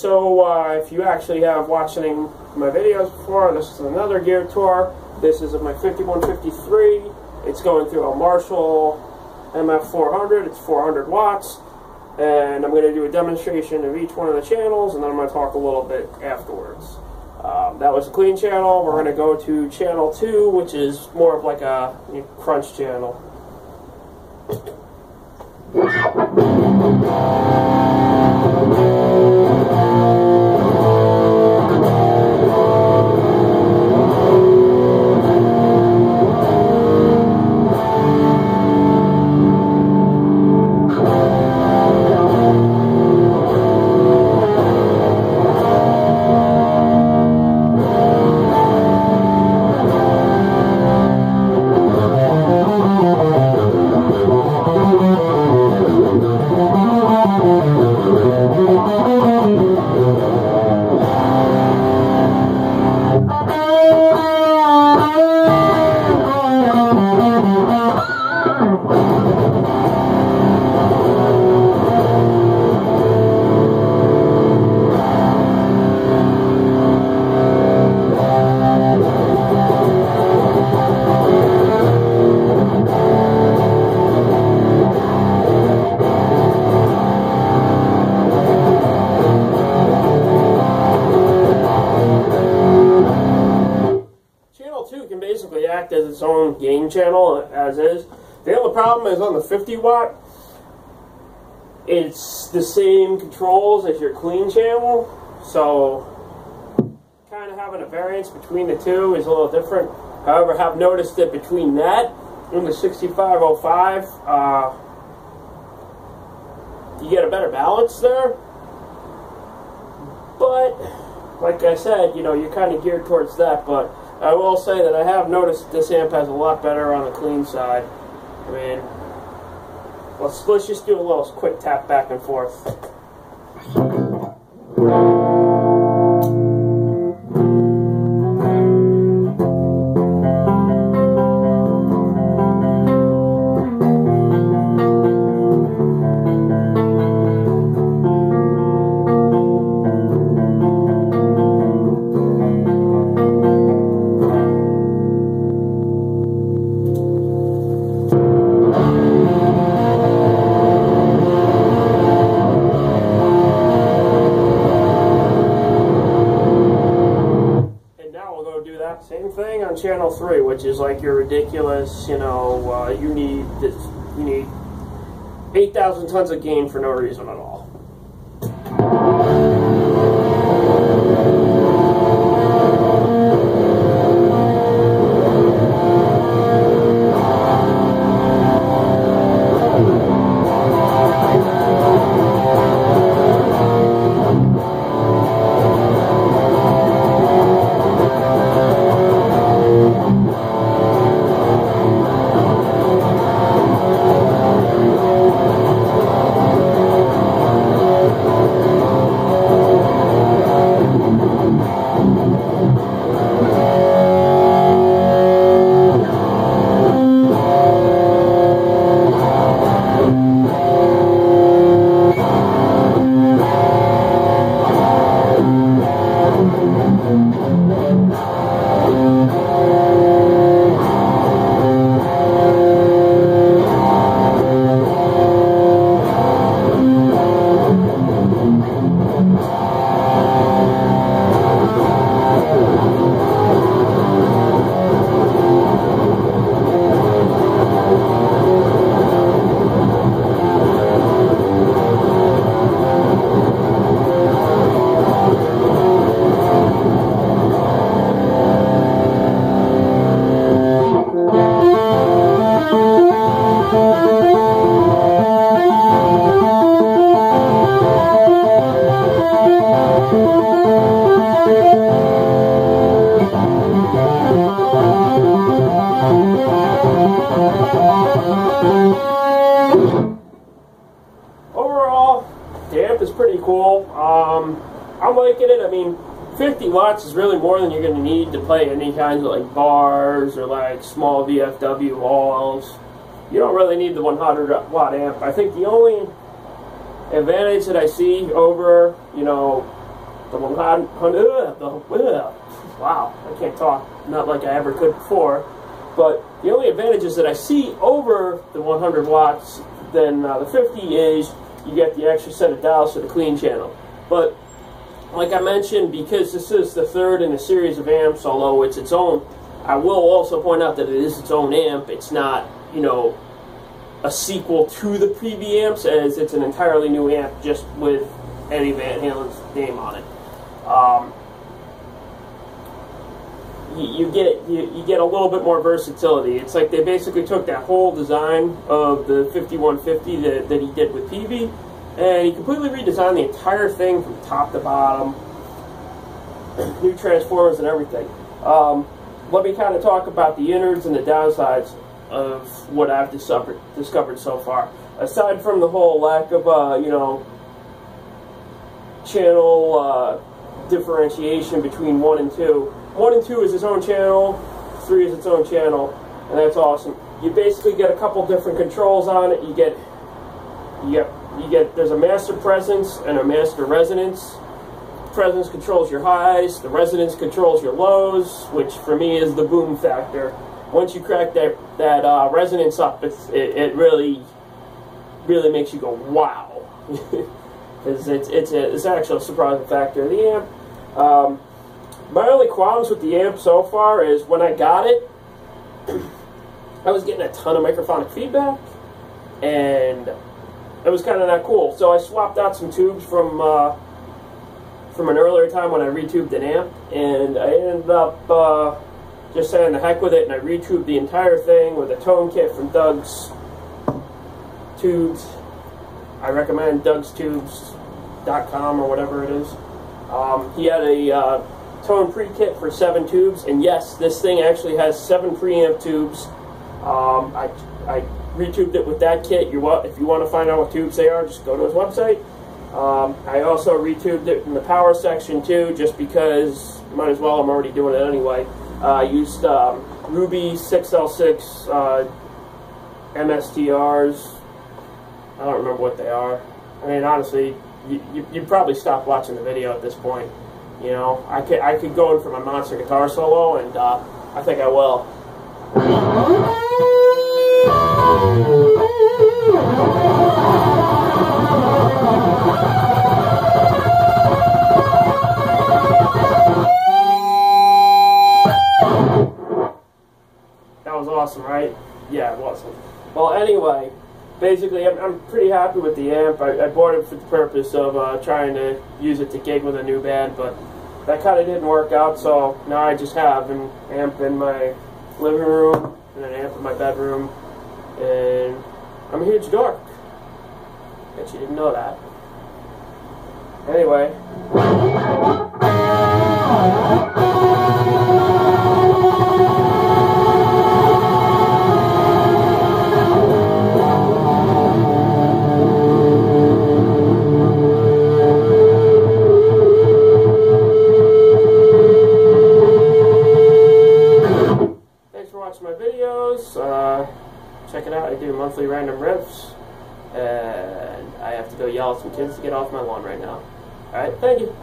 So if you actually have watching my videos before, this is another gear tour. This is of my 5153. It's going through a Marshall MF400. It's 400 watts. And I'm going to do a demonstration of each one of the channels, and then I'm going to talk a little bit afterwards. That was a clean channel. We're going to go to channel 2, which is more of like a crunch channel. Act as its own gain channel as is. The only problem is on the 50 watt, it's the same controls as your clean channel, so kind of having a variance between the two is a little different. However, have noticed that between that and the 6505, you get a better balance there. But like I said, you're kind of geared towards that. But I will say that I have noticed this amp has a lot better on the clean side. I mean, let's just do a little quick tap back and forth. Same thing on channel 3, which is like your ridiculous, you need 8,000 tons of gain for no reason at all. liking it. I mean, 50 watts is really more than you're going to need to play any kinds of like bars or like small VFW walls. You don't really need the 100 watt amp. I think the only advantage that I see over, you know, the 100, wow, I can't talk, not like I ever could before, but the only advantages that I see over the 100 watts than the 50 is you get the extra set of dials for the clean channel. But like I mentioned, because this is the third in a series of amps, although it's its own, I will also point out that it is its own amp. It's not, you know, a sequel to the previous amps, as it's an entirely new amp just with Eddie Van Halen's name on it. You get a little bit more versatility. It's like they basically took that whole design of the 5150 that he did with PV, and he completely redesigned the entire thing from top to bottom, new transformers and everything. Let me kind of talk about the innards and the downsides of what I've discovered so far. Aside from the whole lack of, you know, channel differentiation between 1 and 2. 1 and 2 is its own channel, 3 is its own channel, and that's awesome. You basically get a couple different controls on it. You get there's a master presence and a master resonance. Presence controls your highs, the resonance controls your lows, which for me is the boom factor. Once you crack that resonance up, it really makes you go wow, because it's actually a surprising factor of the amp. My only qualms with the amp so far is when I got it, I was getting a ton of microphonic feedback, and it was kind of not cool. So I swapped out some tubes from an earlier time when I retubed an amp, and I ended up just saying the heck with it, and I retubed the entire thing with a tone kit from Doug's Tubes. I recommend Doug'sTubes.com or whatever it is. He had a tone pre-kit for 7 tubes, and yes, this thing actually has 7 preamp tubes. I retubed it with that kit. If you want to find out what tubes they are, just go to his website. I also retubed it in the power section too, just because might as well, I'm already doing it anyway. I used Ruby 6L6 MSTRs. I don't remember what they are. I mean, honestly, you'd probably stop watching the video at this point. You know, I could go in for my monster guitar solo, and I think I will. That was awesome, right? Yeah, it was. Well, anyway, basically, I'm pretty happy with the amp. I bought it for the purpose of trying to use it to gig with a new band, but that kind of didn't work out, so now I just have an amp in my living room and an amp in my bedroom, and I'm a huge dork. Bet you didn't know that. Anyway. My videos, check it out. I do monthly random riffs, and I have to go yell at some kids to get off my lawn right now. Alright, thank you.